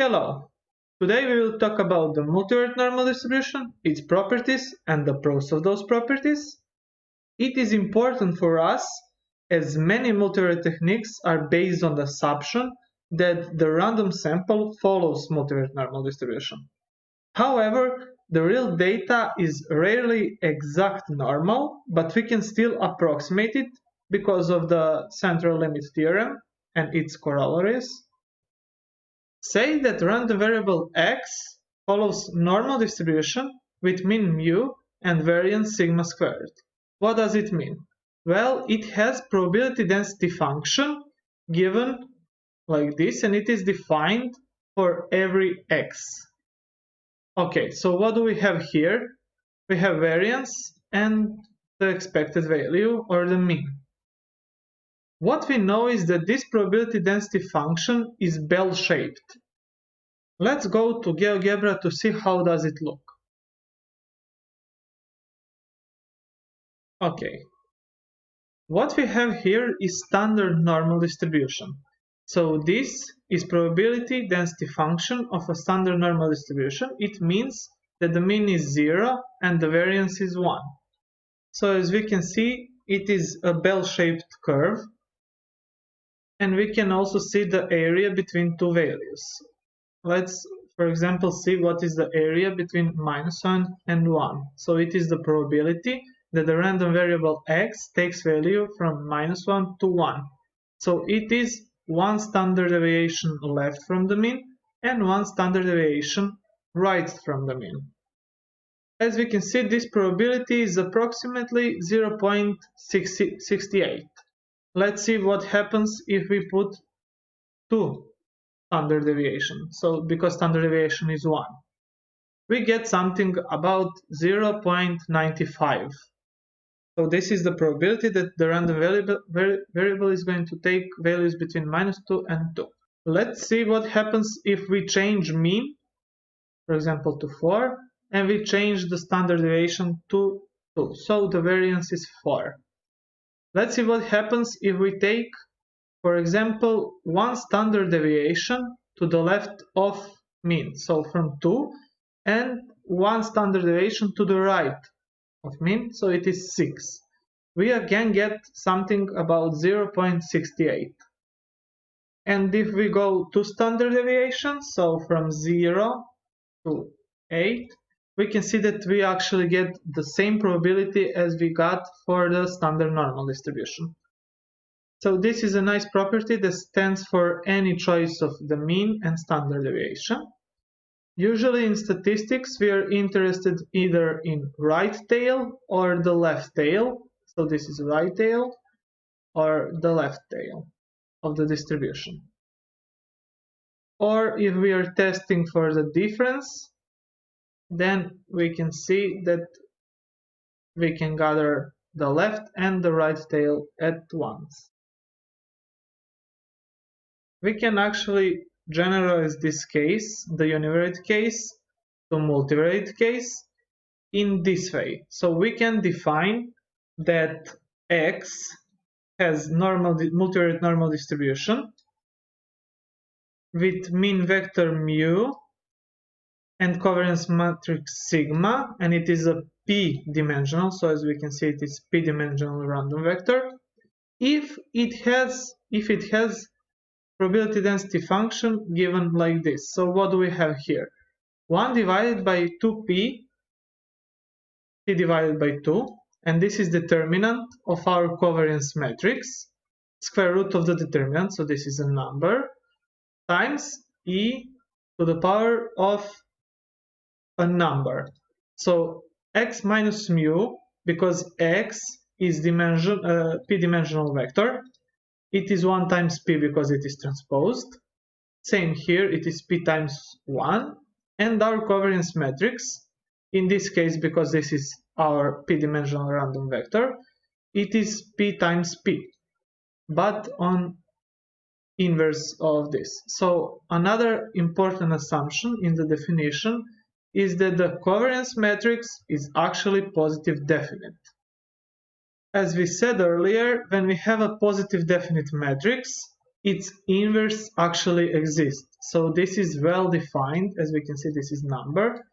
Hello! Today we will talk about the multivariate normal distribution, its properties and the pros of those properties. It is important for us as many multivariate techniques are based on the assumption that the random sample follows multivariate normal distribution. However, the real data is rarely exact normal, but we can still approximate it because of the central limit theorem and its corollaries. Say that random variable x follows normal distribution with mean mu and variance sigma squared. What does it mean? Well, it has probability density function given like this, and it is defined for every x. Okay, so what do we have here? We have variance and the expected value or the mean. What we know is that this probability density function is bell-shaped. Let's go to GeoGebra to see how does it look. Okay. What we have here is standard normal distribution. So this is probability density function of a standard normal distribution. It means that the mean is 0 and the variance is 1. So as we can see, it is a bell-shaped curve. And we can also see the area between two values. Let's, for example, see what is the area between -1 and 1. So it is the probability that the random variable x takes value from -1 to 1. So it is one standard deviation left from the mean and one standard deviation right from the mean. As we can see, this probability is approximately 0.68. Let's see what happens if we put 2 standard deviation. So because standard deviation is 1, we get something about 0.95. So this is the probability that the random variable is going to take values between -2 and 2. Let's see what happens if we change mean, for example, to 4, and we change the standard deviation to 2. So the variance is 4. Let's see what happens if we take, for example, one standard deviation to the left of mean, so from 2, and one standard deviation to the right of mean, so it is 6. We again get something about 0.68. And if we go 2 standard deviations, so from 0 to 8, we can see that we actually get the same probability as we got for the standard normal distribution. So this is a nice property that stands for any choice of the mean and standard deviation. Usually in statistics we are interested either in right tail or the left tail. So this is right tail or the left tail of the distribution. Or if we are testing for the difference, then we can see that we can gather the left and the right tail at once. We can actually generalize this case, the univariate case, to multivariate case in this way. So we can define that x has multivariate normal distribution with mean vector mu and covariance matrix sigma, and it is a p-dimensional, so as we can see it is p-dimensional random vector, if it has probability density function given like this. So what do we have here? 1 divided by 2p, p divided by 2, and this is determinant of our covariance matrix, square root of the determinant, so this is a number, times e to the power of a number. So x minus mu, because x is p-dimensional vector, it is 1 times p because it is transposed. Same here, it is p times 1. And our covariance matrix, in this case, because this is our p-dimensional random vector, it is p times p, but on inverse of this. So another important assumption in the definition is that the covariance matrix is actually positive definite. As we said earlier, when we have a positive definite matrix, its inverse actually exists. So this is well defined. As we can see, this is number.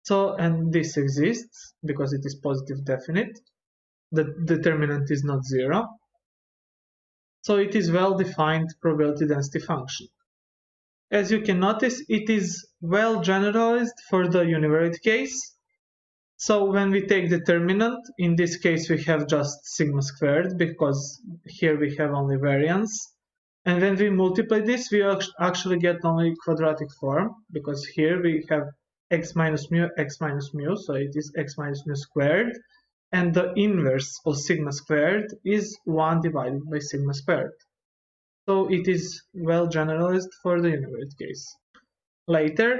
So, and this exists because it is positive definite. The determinant is not 0. So it is well defined probability density function. As you can notice, it is well generalized for the univariate case. So when we take determinant, in this case we have just sigma squared because here we have only variance. And when we multiply this, we actually get only quadratic form because here we have x minus mu, so it is x minus mu squared. And the inverse of sigma squared is 1 divided by sigma squared. So it is well generalized for the univariate case. Later,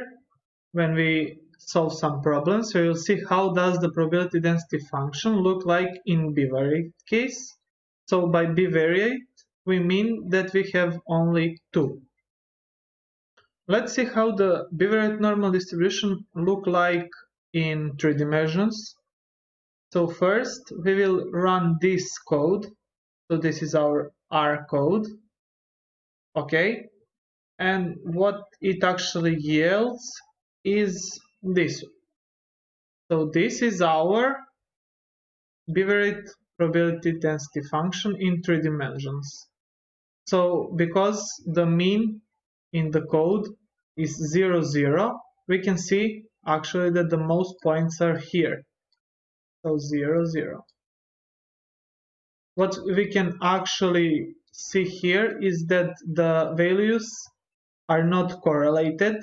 when we solve some problems, we will see how does the probability density function look like in bivariate case. So by bivariate, we mean that we have only 2. Let's see how the bivariate normal distribution look like in 3 dimensions. So first, we will run this code. So this is our R code. Okay. And what it actually yields is this. So this is our bivariate probability density function in 3 dimensions. So because the mean in the code is 0, 0, we can see actually that the most points are here. So 0, 0. What we can actually see here is that the values are not correlated.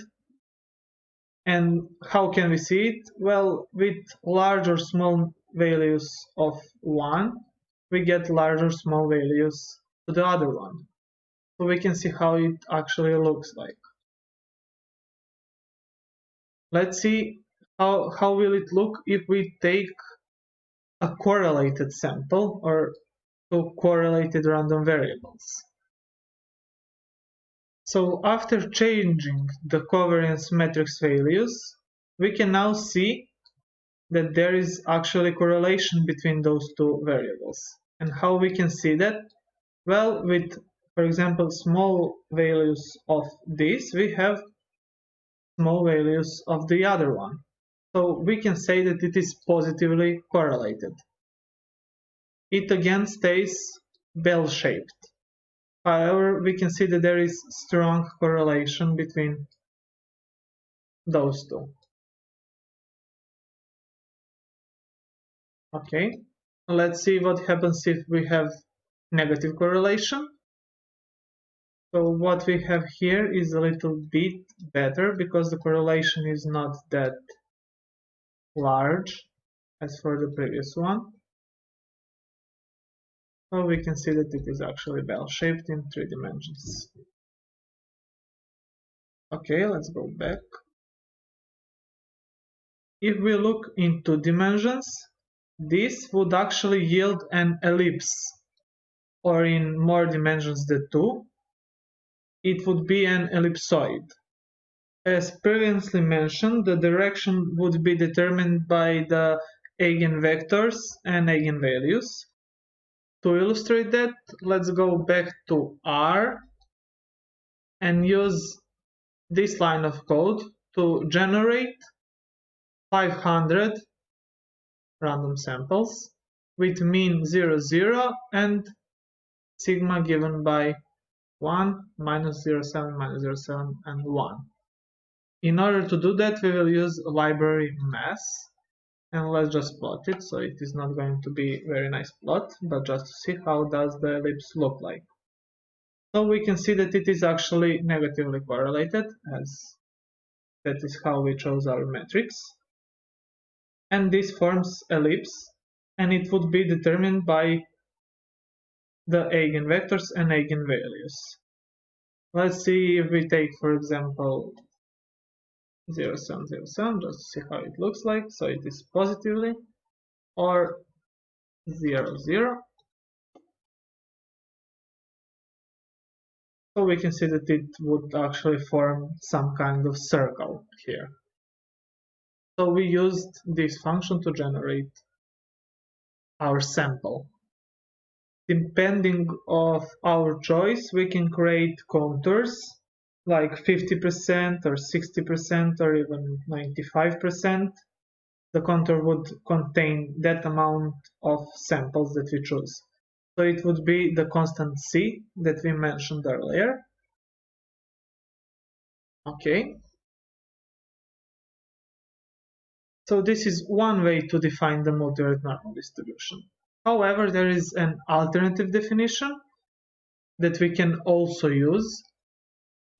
And how can we see it? Well, with large or small values of one, we get large or small values to the other one. So we can see how it actually looks like. Let's see how will it look if we take a correlated sample or two correlated random variables. So after changing the covariance matrix values, we can now see that there is actually correlation between those two variables. And how we can see that? Well, with, for example, small values of this, we have small values of the other one. So we can say that it is positively correlated. It again stays bell-shaped. However, we can see that there is strong correlation between those two. Okay, let's see what happens if we have negative correlation. So what we have here is a little bit better because the correlation is not that large as for the previous one. So we can see that it is actually bell-shaped in 3 dimensions. Okay, let's go back. If we look in 2 dimensions, this would actually yield an ellipse, or in more dimensions than 2, it would be an ellipsoid. As previously mentioned, the direction would be determined by the eigenvectors and eigenvalues. To illustrate that, let's go back to R and use this line of code to generate 500 random samples with mean 0, 0 and sigma given by 1, minus 0.7, minus 0.7 and 1. In order to do that, we will use library mass. And let's just plot it, so it is not going to be a very nice plot, but just to see how does the ellipse look like. So we can see that it is actually negatively correlated, as that is how we chose our matrix. And this forms ellipse, and it would be determined by the eigenvectors and eigenvalues. Let's see if we take, for example, 0, 7, 0, 7, just to see how it looks like. So it is positively, or 0, 0. So we can see that it would actually form some kind of circle here. So we used this function to generate our sample. depending of our choice, we can create contours like 50% or 60% or even 95%. The contour would contain that amount of samples that we choose. So it would be the constant C that we mentioned earlier. Okay. So this is one way to define the multivariate normal distribution. However, there is an alternative definition that we can also use,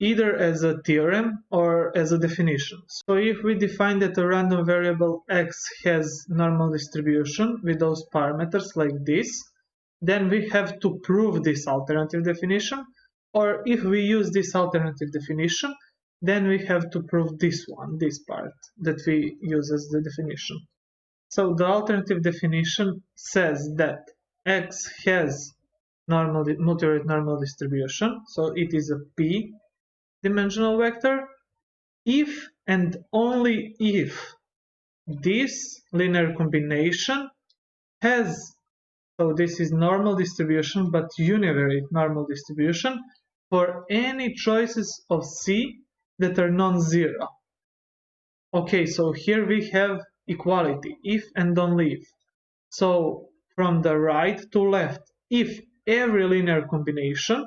either as a theorem or as a definition. So if we define that a random variable x has normal distribution with those parameters like this, then we have to prove this alternative definition, or if we use this alternative definition, then we have to prove this one, this part that we use as the definition. So the alternative definition says that x has multivariate normal distribution, so it is a p-dimensional vector, if and only if this linear combination has, so this is normal distribution but univariate normal distribution for any choices of C that are non-zero. Okay, so here we have equality, if and only if. So from the right to left, if every linear combination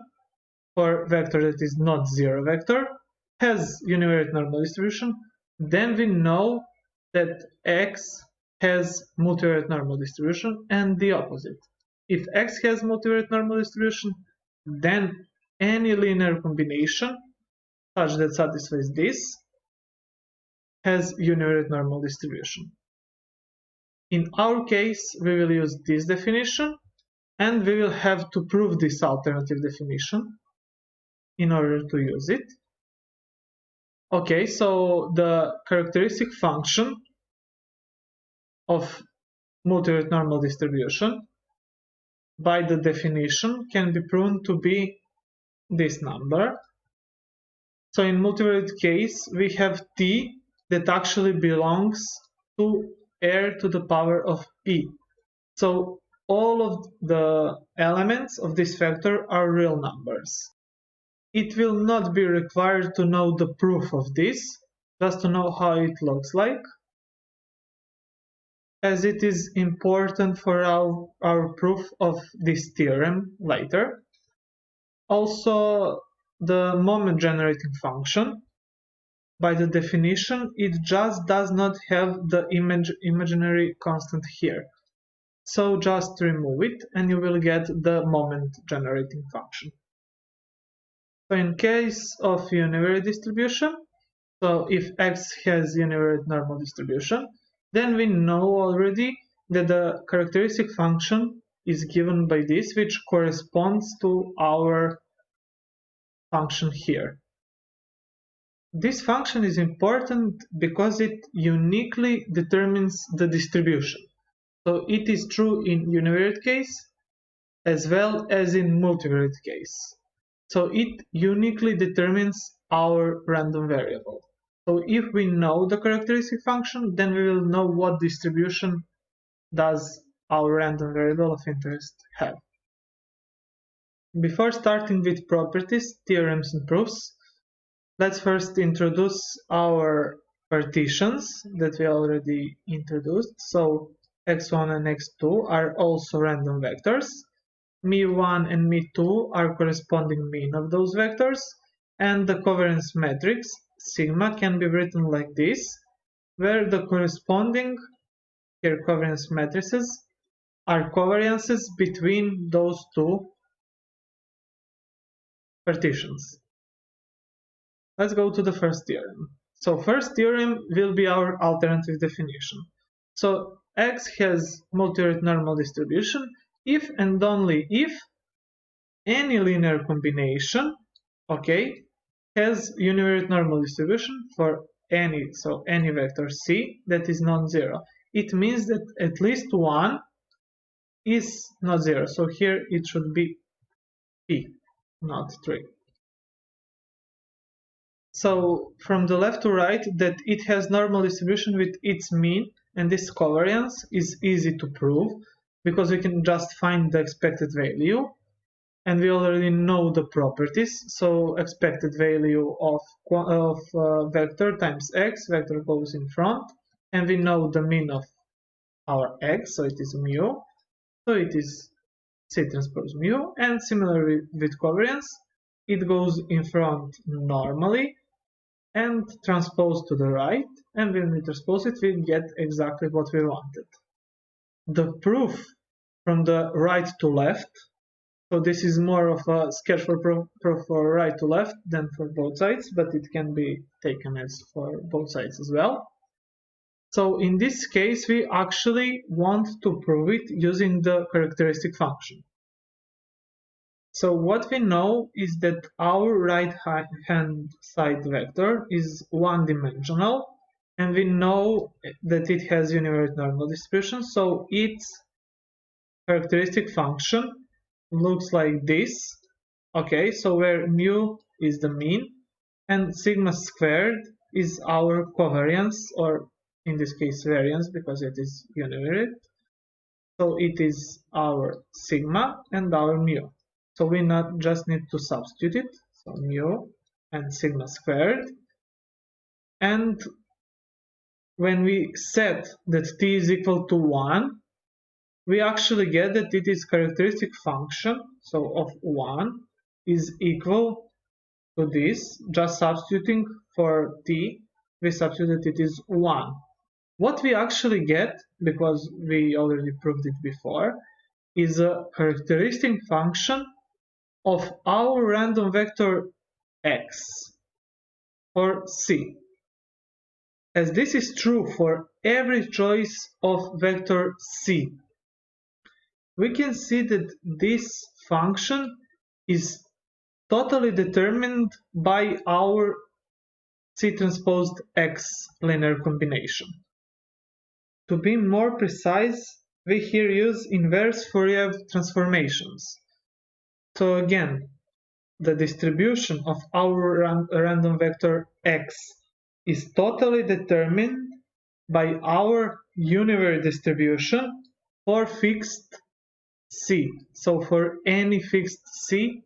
for vector that is not zero vector has univariate normal distribution, then we know that x has multivariate normal distribution, and the opposite. If x has multivariate normal distribution, then any linear combination such that satisfies this has univariate normal distribution. In our case, we will use this definition, and we will have to prove this alternative definition in order to use it. Okay, so the characteristic function of multivariate normal distribution by the definition can be proven to be this number. So in multivariate case, we have t that actually belongs to r to the power of p. So all of the elements of this vector are real numbers. It will not be required to know the proof of this, just to know how it looks like, as it is important for our proof of this theorem later. Also, the moment generating function, by the definition, it just does not have the imaginary constant here. So just remove it and you will get the moment generating function. So in case of univariate distribution, so if x has univariate normal distribution, then we know already that the characteristic function is given by this, which corresponds to our function here. This function is important because it uniquely determines the distribution. So it is true in univariate case as well as in multivariate case. So it uniquely determines our random variable. So if we know the characteristic function, then we will know what distribution does our random variable of interest have. Before starting with properties, theorems and proofs, let's first introduce our partitions that we already introduced. So x1 and x2 are also random vectors. Me1 and me2 are corresponding mean of those vectors, and the covariance matrix sigma can be written like this, where the corresponding here covariance matrices are covariances between those two partitions. Let's go to the first theorem. So first theorem will be our alternative definition. So x has multivariate normal distribution if and only if any linear combination, okay, has univariate normal distribution for any vector c that is non-zero. It means that at least one is not zero. So here it should be p, not 3. So from the left to right, that it has normal distribution with its mean and this covariance is easy to prove. because we can just find the expected value, and we already know the properties. So expected value of vector times x, vector goes in front, and we know the mean of our x, so it is mu, so it is C transpose mu. And similarly with covariance, it goes in front normally and transpose to the right, and when we transpose it, we get exactly what we wanted. The proof from the right to left, so this is more of a sketch for proof for right to left than for both sides, but it can be taken as for both sides as well. So in this case, we actually want to prove it using the characteristic function. So what we know is that our right-hand side vector is one-dimensional, and we know that it has univariate normal distribution, so its characteristic function looks like this. Okay, so where mu is the mean and sigma squared is our covariance, or in this case variance because it is univariate. So it is our sigma and our mu. So we not just need to substitute it. So mu and sigma squared. And when we set that t is equal to 1, we actually get that it is characteristic function, so of 1, is equal to this. Just substituting for t, we substitute it is 1. What we actually get, because we already proved it before, is a characteristic function of our random vector x for C. As this is true for every choice of vector C, we can see that this function is totally determined by our C transposed X linear combination. To be more precise, we here use inverse Fourier transformations. So again, the distribution of our random vector x is totally determined by our univariate distribution for fixed C. So for any fixed C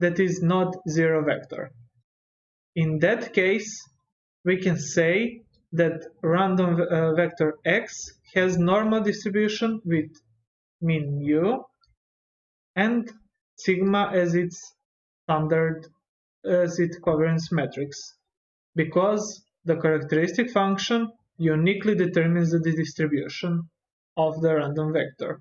that is not zero vector. In that case, we can say that random vector x has normal distribution with mean mu and sigma as its standard, as its covariance matrix, because the characteristic function uniquely determines the distribution of the random vector.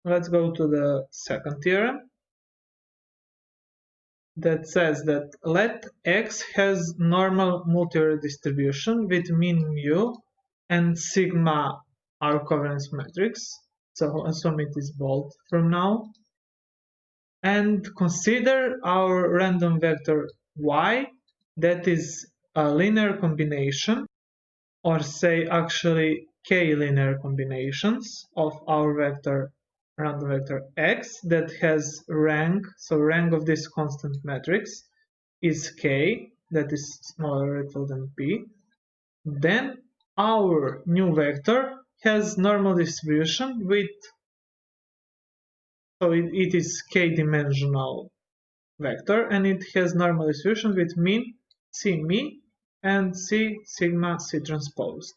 Let's go to the second theorem that says that let x has normal multivariate distribution with mean mu and sigma our covariance matrix. So assume it is bold from now. And consider our random vector y that is a linear combination, or say actually k linear combinations of our random vector x that has rank. So rank of this constant matrix is k, that is smaller or equal than p. Then our new vector has normal distribution with, so it is k-dimensional vector, and it has normal distribution with mean C me and C sigma C transposed.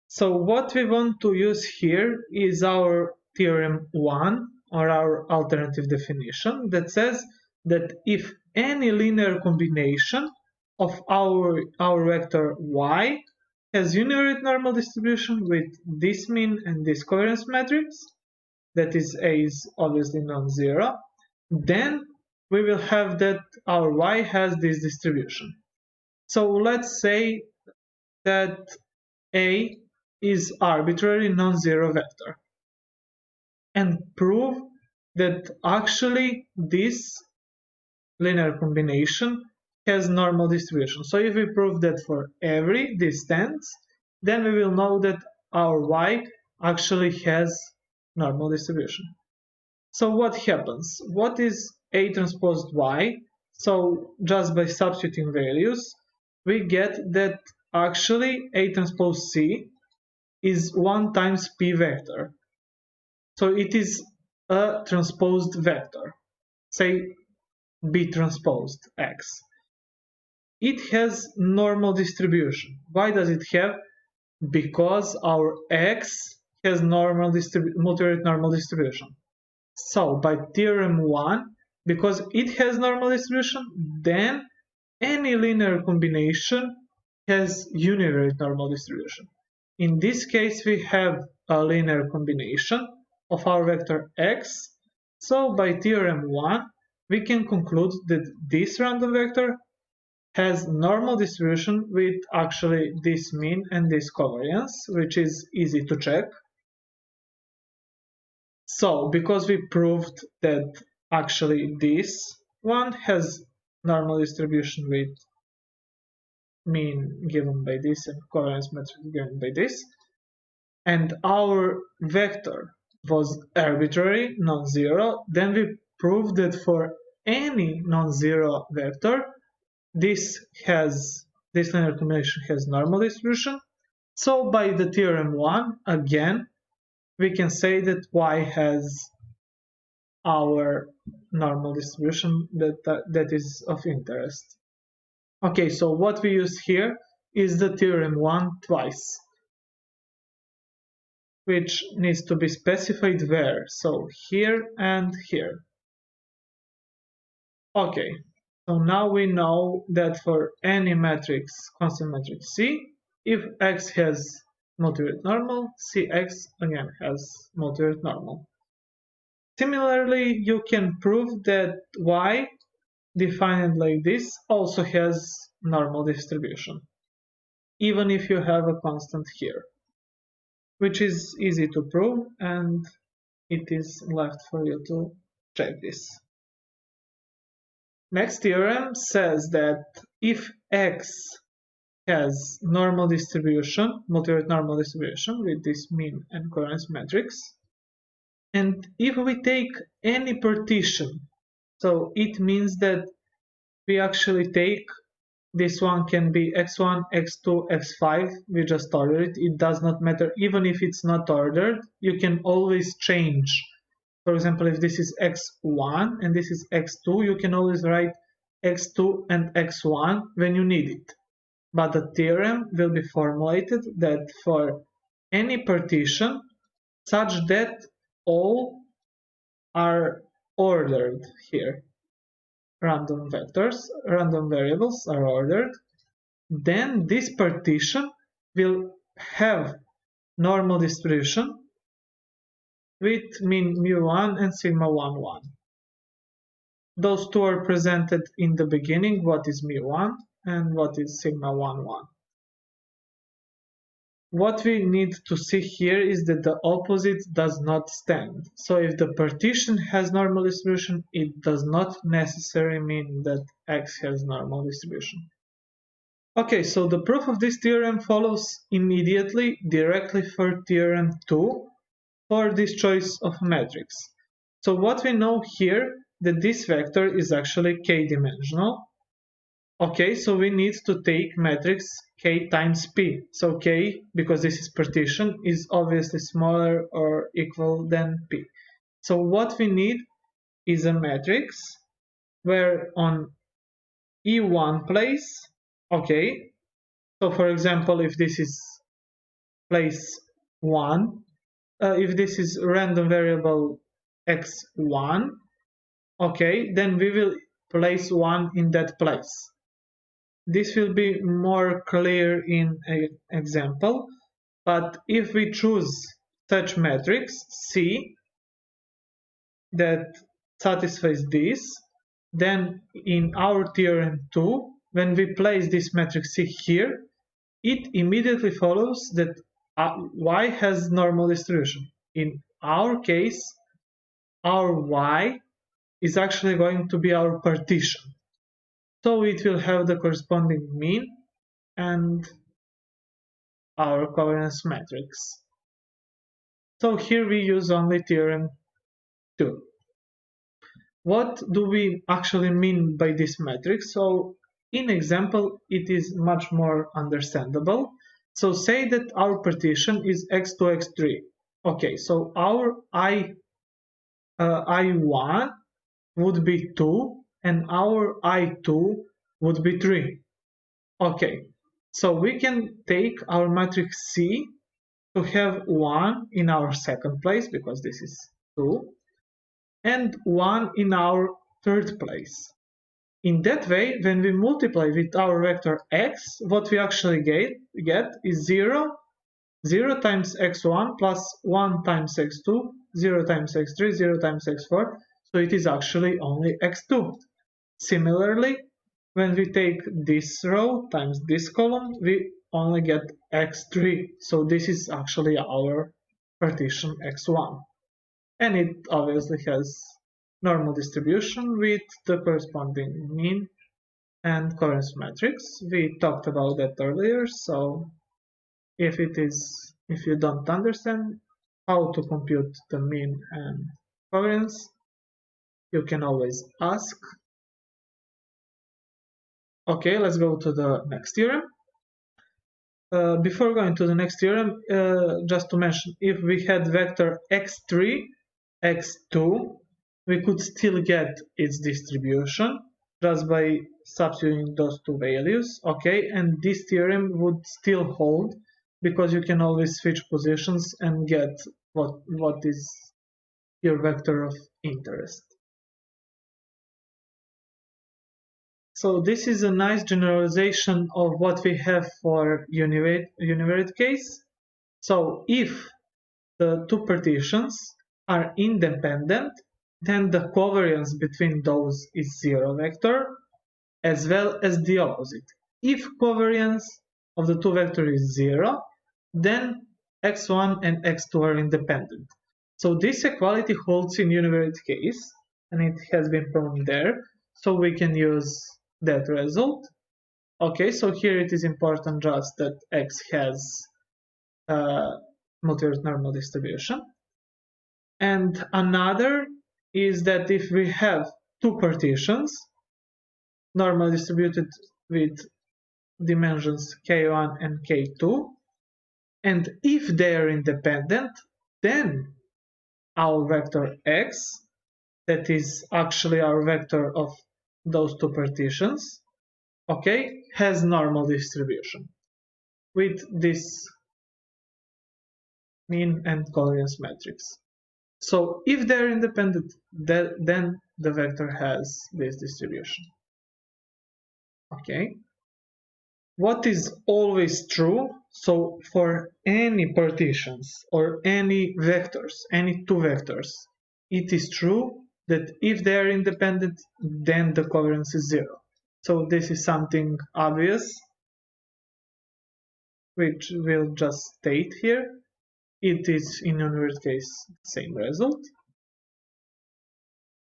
So what we want to use here is our theorem 1, or our alternative definition, that says that if any linear combination of our vector y has univariate normal distribution with this mean and this covariance matrix, that is A is obviously non-zero, then we will have that our y has this distribution. So let's say that A is arbitrary non-zero vector, and prove that actually this linear combination has normal distribution. So if we prove that for every distance, then we will know that our y actually has normal distribution. So what happens? What is A transposed y? So just by substituting values, we get that actually A transpose C is 1 times P vector. So it is a transposed vector, say B transposed X. It has normal distribution. Why does it have? Because our X has multivariate normal distribution. So by theorem 1, because it has normal distribution, then any linear combination has univariate normal distribution. In this case, we have a linear combination of our vector x. So by theorem 1, we can conclude that this random vector has normal distribution with actually this mean and this covariance, which is easy to check. So because we proved that actually this one has normal distribution with mean given by this and covariance metric given by this, and our vector was arbitrary, non-zero, then we proved that for any non-zero vector, this linear combination has normal distribution. So by the theorem 1, again, we can say that y has our normal distribution that is of interest. Okay, so what we use here is the theorem 1 twice, which needs to be specified where, so here and here. Okay, so now we know that for any matrix, constant matrix C, if X has multivariate normal, Cx again has multivariate normal. Similarly, you can prove that Y, defined like this, also has normal distribution, even if you have a constant here, which is easy to prove, and it is left for you to check this. Next theorem says that if X has normal distribution, multivariate normal distribution with this mean and covariance matrix, and if we take any partition, so it means that we actually take this one can be x1, x2, x5, we just order it, it does not matter, even if it's not ordered, you can always change. For example, if this is x1 and this is x2, you can always write x2 and x1 when you need it. But the theorem will be formulated that for any partition such that all are ordered here. Random vectors, random variables are ordered, then this partition will have normal distribution with mean mu1 and sigma 1, 1. Those two are presented in the beginning, what is mu1 and what is sigma 1, 1. What we need to see here is that the opposite does not stand. So if the partition has normal distribution, it does not necessarily mean that X has normal distribution. Okay, so the proof of this theorem follows immediately, directly for theorem 2 for this choice of a matrix. So what we know here, that this vector is actually k-dimensional. Okay, so we need to take matrix k times p. So k, because this is partition, is obviously smaller or equal than p. So what we need is a matrix where on E1 place, okay, so for example, if this is place 1, if this is random variable x1, okay, then we will place 1 in that place. This will be more clear in an example, but if we choose such matrix C that satisfies this, then in our theorem 2, when we place this matrix C here, it immediately follows that Y has normal distribution. In our case, our Y is actually going to be our partition. So it will have the corresponding mean and our covariance matrix. So here we use only theorem 2. What do we actually mean by this matrix? So in example it is much more understandable. So say that our partition is x2, x3. Okay, so our I1 would be 2 and our I2 would be 3. Okay, so we can take our matrix C to have 1 in our second place, because this is 2, and 1 in our third place. In that way, when we multiply with our vector x, what we actually get is 0, 0 times x1 plus 1 times x2, 0 times x3, 0 times x4, so it is actually only x2. Similarly, when we take this row times this column, we only get x3, so this is actually our partition x1. And it obviously has normal distribution with the corresponding mean and covariance matrix. We talked about that earlier, so if you don't understand how to compute the mean and covariance, you can always ask. Okay, let's go to the next theorem. Before going to the next theorem, just to mention, if we had vector x3, x2, we could still get its distribution just by substituting those two values, okay? And this theorem would still hold because you can always switch positions and get what is your vector of interest. So this is a nice generalization of what we have for univariate case. So if the two partitions are independent, then the covariance between those is zero vector, as well as the opposite. If covariance of the two vectors is zero, then x1 and x2 are independent. So this equality holds in univariate case, and it has been proven there, so we can use that result. Okay, so here it is important just that x has multivariate normal distribution. And another is that if we have two partitions, normally distributed with dimensions k1 and k2, and if they are independent, then our vector x, that is actually our vector of those two partitions, okay, has normal distribution with this mean and covariance matrix. So if they're independent, then the vector has this distribution. Okay. What is always true? So for any partitions or any vectors, any two vectors, it is true that if they are independent, then the covariance is zero. So this is something obvious, which we'll just state here. It is in univariate case same result.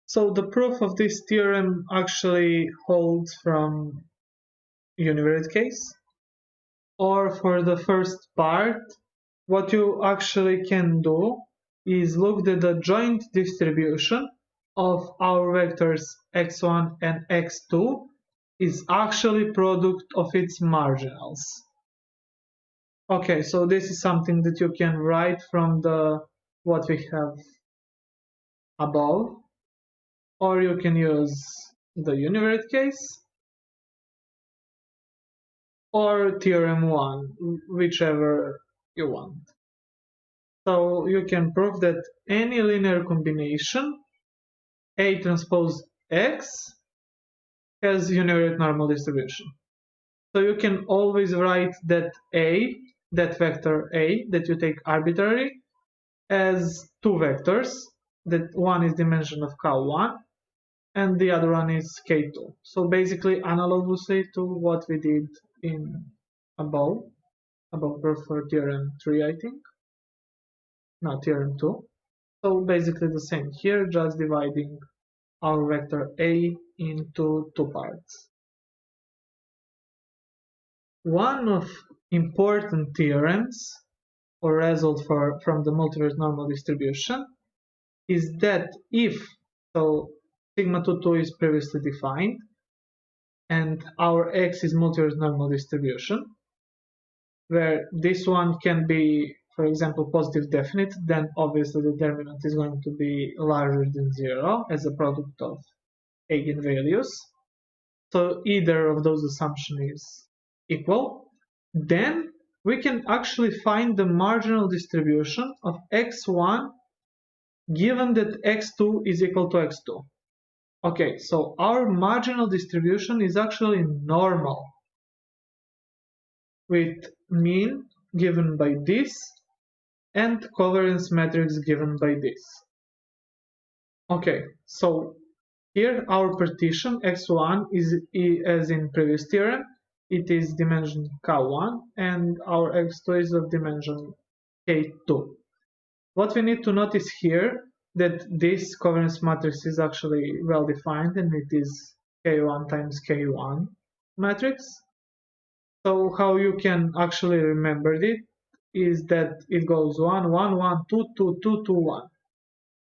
So the proof of this theorem actually holds from univariate case. Or for the first part, what you actually can do is look at the joint distribution of our vectors x1 and x2 is actually product of its marginals. Okay, so this is something that you can write from what we have above, or you can use the univariate case or theorem 1, whichever you want. So you can prove that any linear combination A transpose X has univariate normal distribution. So you can always write that A, that vector A that you take arbitrary, as two vectors, that one is dimension of K1 and the other one is K2. So basically analogously to what we did in above proof for theorem 3, I think. No, theorem 2. So basically the same here, just dividing our vector A into two parts. One of important theorems or result from the multivariate normal distribution is that if, so sigma 2 is previously defined, and our X is multivariate normal distribution, where this one can be, for example, positive definite, then obviously the determinant is going to be larger than 0 as a product of eigenvalues. So either of those assumptions is equal. Then we can actually find the marginal distribution of x1 given that x2 is equal to x2. Okay, so our marginal distribution is actually normal, with mean given by this and covariance matrix given by this. Okay, so here our partition x1 is, as in previous theorem, it is dimension k1 and our x2 is of dimension k2. What we need to notice here that this covariance matrix is actually well defined and it is k1 times k1 matrix. So how you can actually remember it is that it goes 1, 1, 1, 2, 2, 2, 2, 1,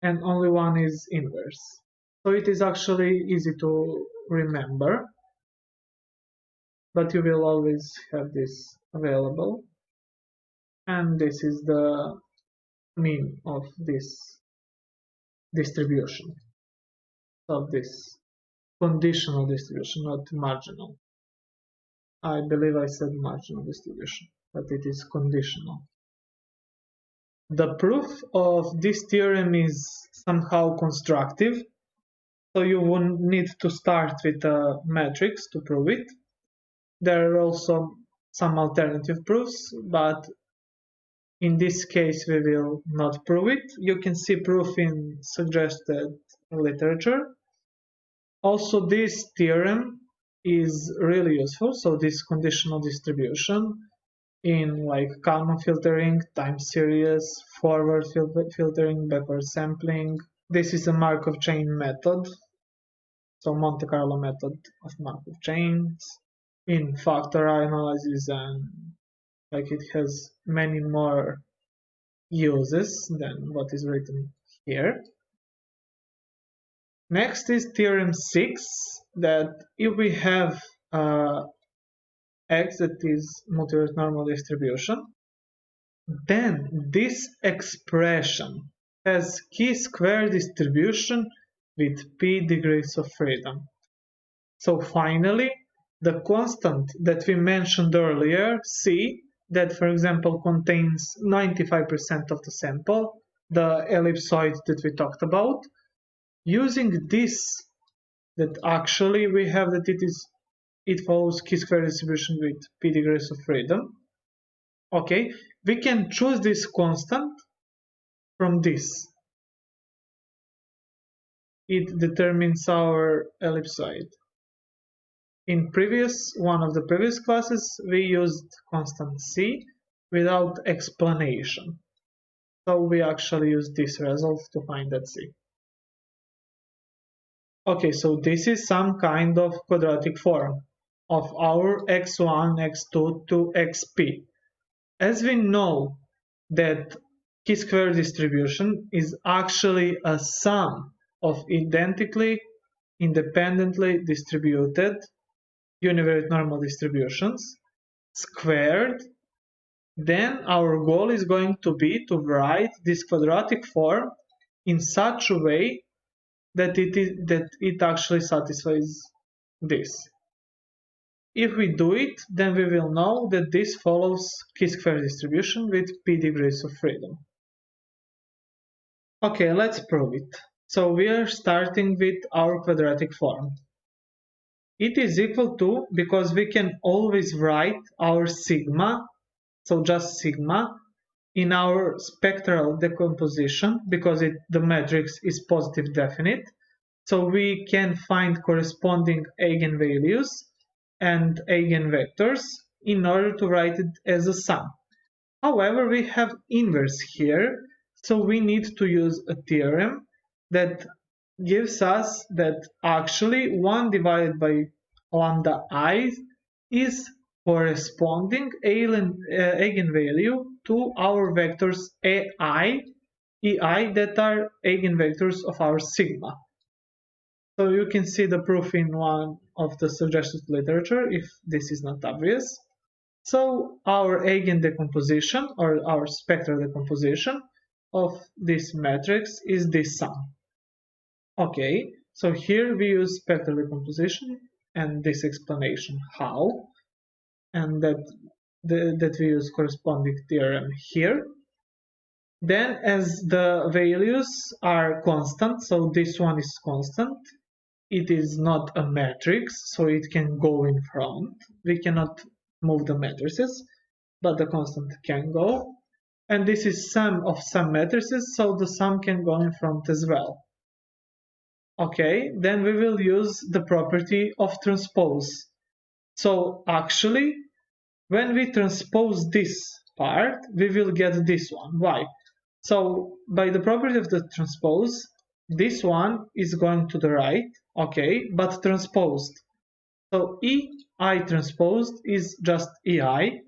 and only one is inverse. So it is actually easy to remember, but you will always have this available. And this is the mean of this distribution, of this conditional distribution, not marginal. I believe I said marginal distribution, but it is conditional. The proof of this theorem is somehow constructive, so you won't need to start with a matrix to prove it. There are also some alternative proofs, but in this case we will not prove it. You can see proof in suggested literature. Also, this theorem is really useful, so this conditional distribution in like Kalman filtering, time series, forward filtering, backward sampling. This is a Markov chain method, so Monte Carlo method of Markov chains, in factor analysis, and like it has many more uses than what is written here. Next is Theorem 6, that if we have X that is multivariate normal distribution, then this expression has chi-square distribution with p degrees of freedom. So finally, the constant that we mentioned earlier, C, that for example contains 95% of the sample, the ellipsoid that we talked about, using this, that actually we have that it follows chi-square distribution with p degrees of freedom. Okay, we can choose this constant from this. It determines our ellipsoid. In one of the previous classes, we used constant C without explanation. So we actually use this result to find that C. Okay, so this is some kind of quadratic form of our x1, x2 to xp. As we know that chi-square distribution is actually a sum of identically independently distributed univariate normal distributions squared, then our goal is going to be to write this quadratic form in such a way that it actually satisfies this. If we do it, then we will know that this follows chi-square distribution with p degrees of freedom. Okay, let's prove it. So we are starting with our quadratic form. It is equal to, because we can always write our sigma, so just sigma, in our spectral decomposition, because the matrix is positive definite, so we can find corresponding eigenvalues and eigenvectors in order to write it as a sum. However, we have inverse here, so we need to use a theorem that gives us that actually 1 divided by lambda I is corresponding eigenvalue to our vectors AI, EI that are eigenvectors of our sigma. So you can see the proof in of the suggested literature if this is not obvious. So our eigen decomposition or our spectral decomposition of this matrix is this sum. Okay, so here we use spectral decomposition and this explanation how, and that we use corresponding theorem here. Then as the values are constant, so this one is constant, it is not a matrix, so it can go in front. We cannot move the matrices, but the constant can go. And this is sum of some matrices, so the sum can go in front as well. Okay, then we will use the property of transpose. So actually, when we transpose this part, we will get this one. Why? So by the property of the transpose, this one is going to the right, okay, but transposed. So EI transposed is just EI,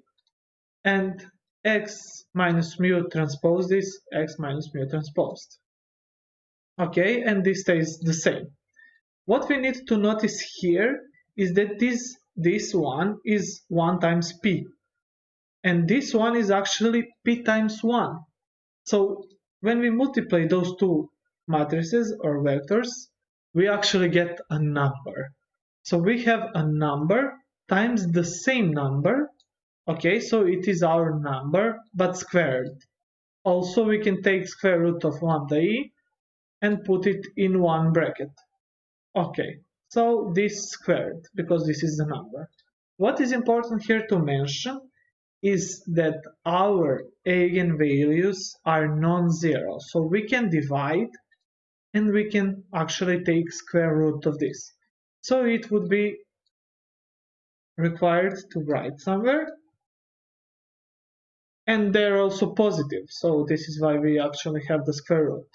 and X minus mu transposed is X minus mu transposed. Okay, and this stays the same. What we need to notice here is that this one is 1 times P, and this one is actually P times 1. So when we multiply those two matrices or vectors, we actually get a number. So we have a number times the same number. Okay, so it is our number but squared. Also we can take square root of lambda e and put it in one bracket. Okay, so this squared because this is the number. What is important here to mention is that our eigenvalues are non-zero, so we can divide and we can actually take square root of this. So it would be required to write somewhere, and they're also positive, so this is why we actually have the square root.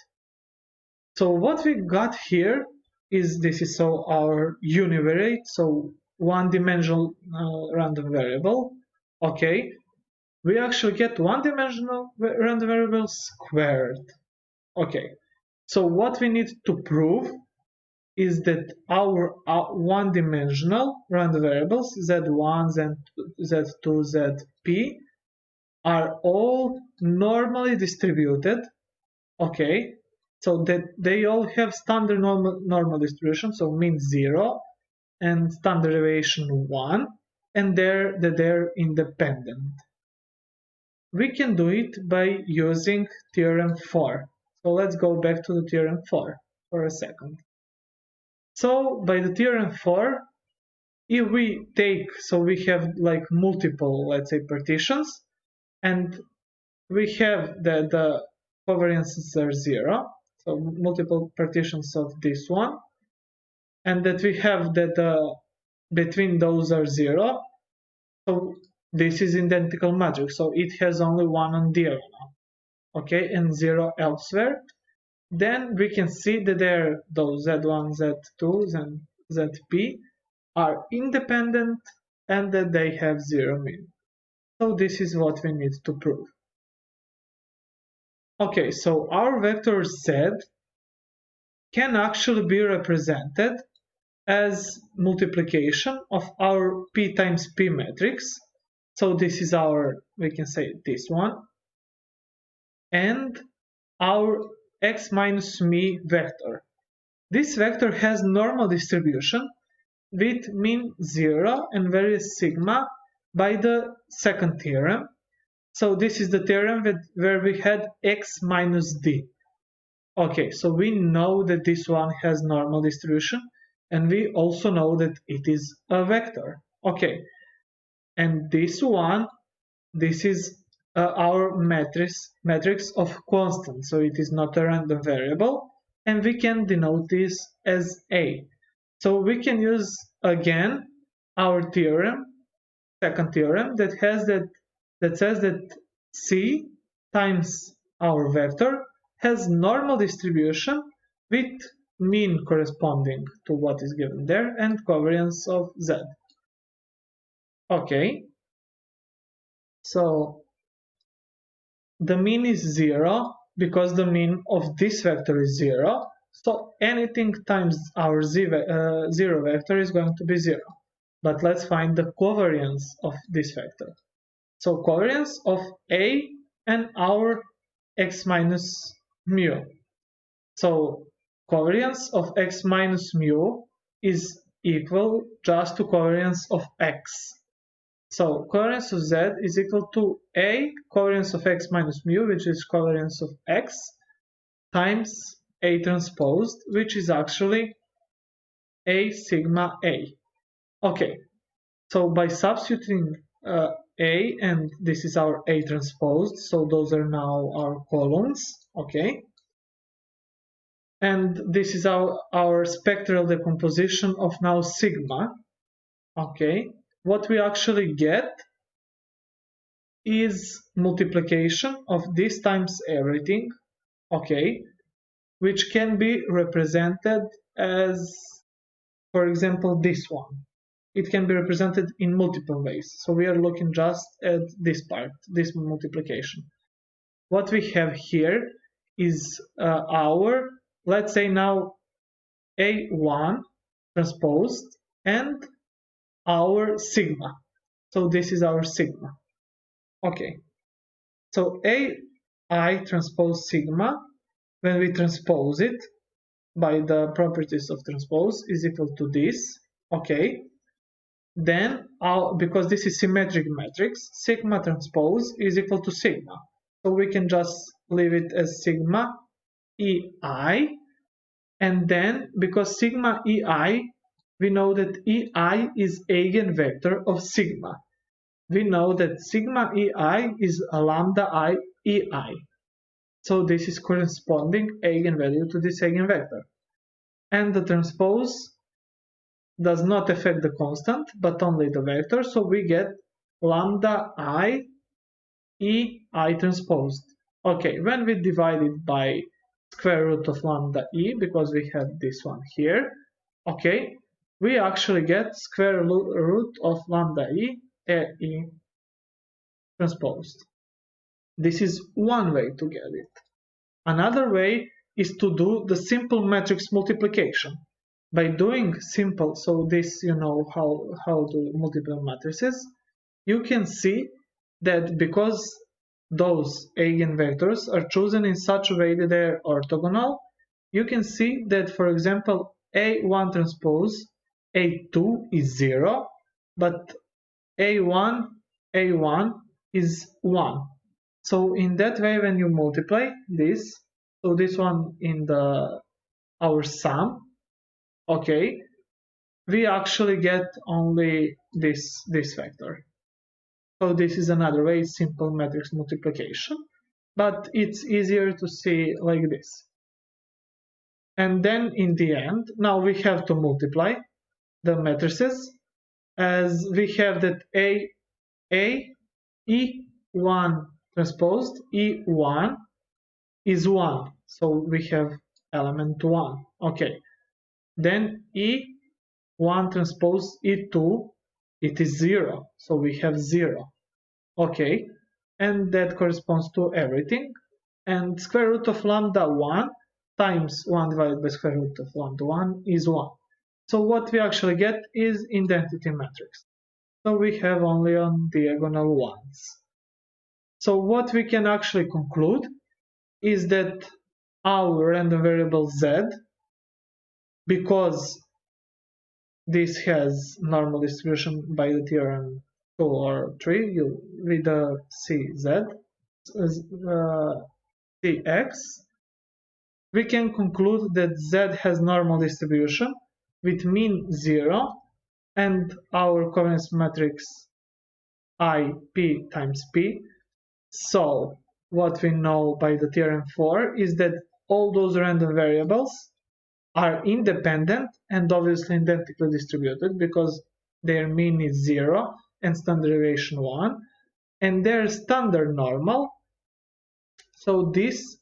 So what we got here is this is so our univariate, so one-dimensional random variable. Okay, we actually get one-dimensional random variable squared. Okay, so what we need to prove is that our one-dimensional random variables z1, z2, zp are all normally distributed. Okay, so that they all have standard normal distribution, so mean 0 and standard deviation 1, and they're independent. We can do it by using theorem 4. So let's go back to the theorem 4 for a second. So by the theorem 4, if we take, so we have like multiple, let's say, partitions, and we have that the covariances are 0, so multiple partitions of this one, and that we have that between those are 0, so this is identical matrix, so it has only one on diagonal, okay, and 0 elsewhere. Then we can see that there those z1, z2, and zp are independent and that they have 0 mean. So this is what we need to prove. Okay, so our vector z can actually be represented as multiplication of our p times p matrix. So this is our, we can say this one, and our x minus me vector. This vector has normal distribution with mean 0 and various sigma by the second theorem. So this is the theorem where we had x minus d. Okay, so we know that this one has normal distribution, and we also know that it is a vector. Okay, and this one, this is our matrix of constant, so it is not a random variable, and we can denote this as A. So we can use again our theorem, second theorem, that says that C times our vector has normal distribution with mean corresponding to what is given there and covariance of Z. Okay, so the mean is 0 because the mean of this vector is 0. So anything times our zero vector is going to be 0. But let's find the covariance of this vector. So covariance of A and our x minus mu. So covariance of x minus mu is equal just to covariance of x. So covariance of z is equal to A covariance of x minus mu, which is covariance of x, times A transposed, which is actually A sigma A. Okay, so by substituting A, and this is our A transposed, so those are now our columns, okay? And this is our spectral decomposition of now sigma, okay? What we actually get is multiplication of this times everything, okay? Which can be represented as, for example, this one. It can be represented in multiple ways. So we are looking just at this part, this multiplication. What we have here is our, let's say now, A1 transposed and our sigma. So this is our sigma. Okay. So AI transpose sigma, when we transpose it by the properties of transpose, is equal to this. Okay. Then, because this is symmetric matrix, sigma transpose is equal to sigma. So we can just leave it as sigma EI. And then, because sigma EI, we know that EI is eigenvector of sigma. We know that sigma EI is a lambda I EI. So this is corresponding eigenvalue to this eigenvector. And the transpose does not affect the constant, but only the vector, so we get lambda I E I transposed. Okay, when we divide it by square root of lambda E, because we have this one here, okay, we actually get square root of lambda E, E transposed. This is one way to get it. Another way is to do the simple matrix multiplication. By doing simple, so this you know how to multiply matrices, you can see that because those eigenvectors are chosen in such a way that they are orthogonal, you can see that, for example, A1 transpose A2 is 0, but A1 is 1. So in that way, when you multiply this, so this one in our sum, okay, we actually get only this vector. So this is another way, simple matrix multiplication, but it's easier to see like this. And then in the end, now we have to multiply the matrices, as we have that E1 transposed E1 is 1, so we have element 1. Okay, then E1 transpose E2, it is 0, so we have 0. Okay, and that corresponds to everything. And square root of lambda 1 times 1 divided by square root of lambda 1 is 1. So what we actually get is identity matrix. So we have only on diagonal ones. So what we can actually conclude is that our random variable z, because this has normal distribution by the theorem 2 or 3, with the CZ, Cx, we can conclude that z has normal distribution with mean 0 and our covariance matrix IP times P. So what we know by the theorem 4 is that all those random variables are independent and obviously identically distributed because their mean is 0 and standard deviation 1, and their standard normal. So this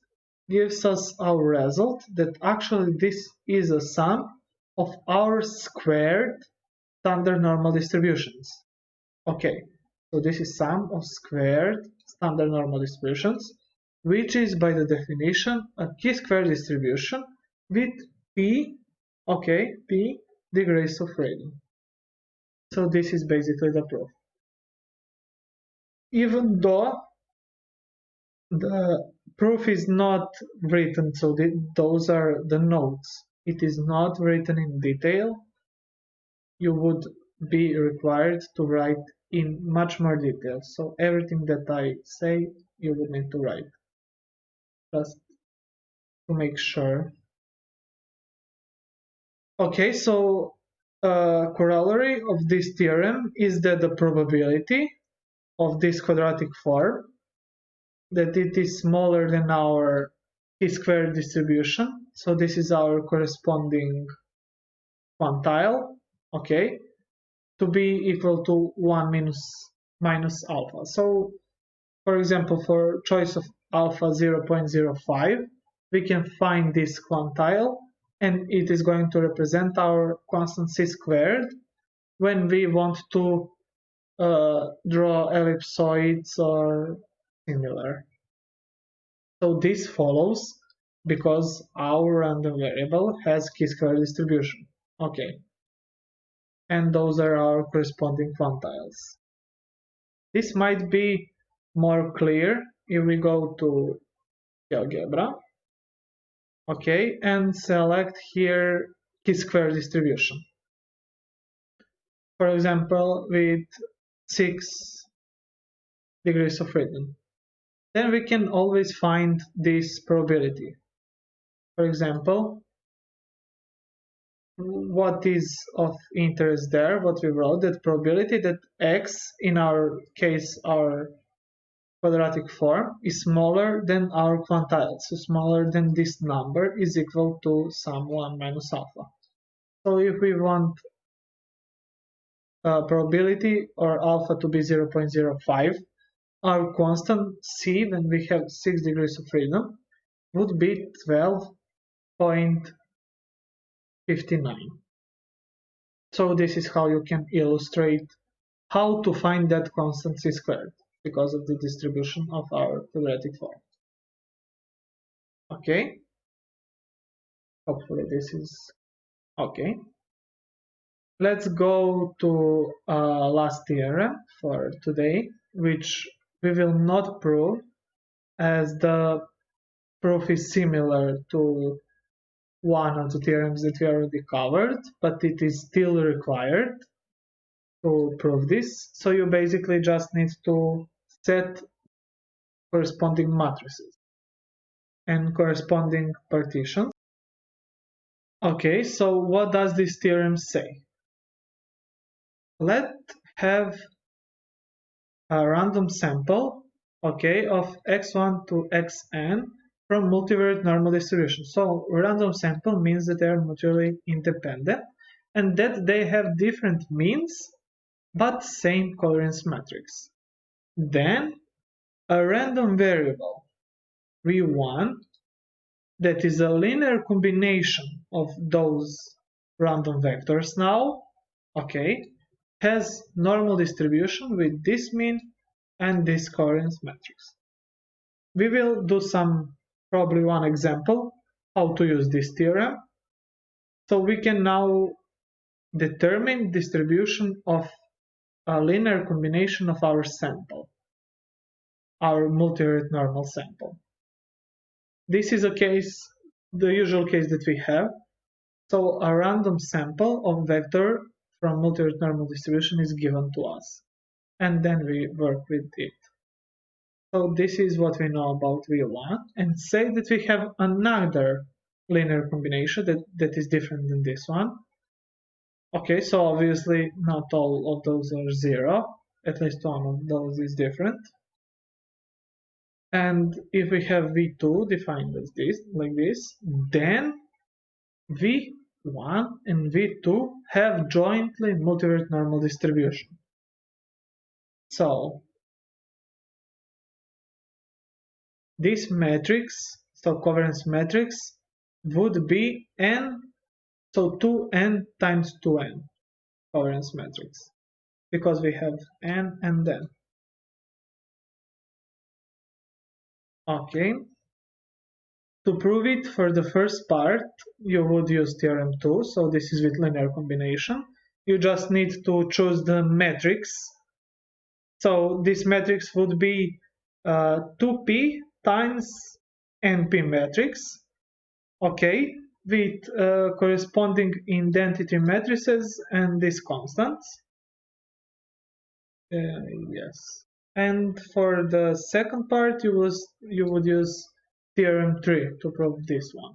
gives us our result that actually this is a sum of our squared standard normal distributions. Okay, so this is sum of squared standard normal distributions, which is by the definition a chi-square distribution with p, okay, p degrees of freedom. So this is basically the proof. Even though the proof is not written, so those are the notes. It is not written in detail. You would be required to write in much more detail. So everything that I say, you would need to write, just to make sure. Okay, so corollary of this theorem is that the probability of this quadratic form, that it is smaller than our t-squared distribution. So this is our corresponding quantile, okay, to be equal to 1 minus alpha. So, for example, for choice of alpha 0.05, we can find this quantile, and it is going to represent our constant c squared when we want to draw ellipsoids or similar. So this follows because our random variable has chi-square distribution. Okay. And those are our corresponding quantiles. This might be more clear if we go to GeoGebra, okay, and select here chi-square distribution. For example, with 6 degrees of freedom. Then we can always find this probability. For example, what is of interest there, what we wrote, that probability that x, in our case, our quadratic form, is smaller than our quantile, so smaller than this number, is equal to sum 1 minus alpha. So if we want probability or alpha to be 0.05, our constant c, when we have 6 degrees of freedom, would be 12.59. So this is how you can illustrate how to find that constant c squared because of the distribution of our quadratic form. Okay, hopefully this is okay. Let's go to last theorem for today, which we will not prove, as the proof is similar to one of the theorems that we already covered, but it is still required to prove this. So you basically just need to set corresponding matrices and corresponding partitions. Okay, so what does this theorem say? Let's have a random sample, okay, of x1 to xn from multivariate normal distribution. So random sample means that they are mutually independent and that they have different means but same covariance matrix. Then a random variable v1 that is a linear combination of those random vectors now, okay, has normal distribution with this mean and this covariance matrix. We will do probably one example how to use this theorem. So we can now determine distribution of a linear combination of our sample, our multivariate normal sample. This is the usual case that we have. So a random sample of vector from multivariate normal distribution is given to us, and then we work with it. So this is what we know about V1, and say that we have another linear combination that is different than this one. Okay, so obviously not all of those are zero, at least one of those is different. And if we have V2 defined as this, like this, then V1 and V2 have jointly multivariate normal distribution. So this matrix, so covariance matrix, would be n, so 2n times 2n covariance matrix, because we have n and n. Okay, To prove it for the first part, you would use theorem 2, so this is with linear combination. You just need to choose the matrix. So this matrix would be 2p times np matrix, okay, with corresponding identity matrices and these constants. Yes. And for the second part, you would use theorem 3 to prove this one.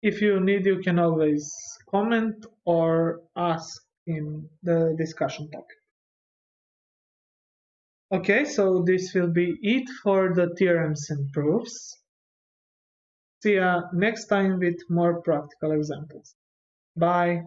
If you need, you can always comment or ask in the discussion topic. Okay, so this will be it for the theorems and proofs. See ya next time with more practical examples. Bye.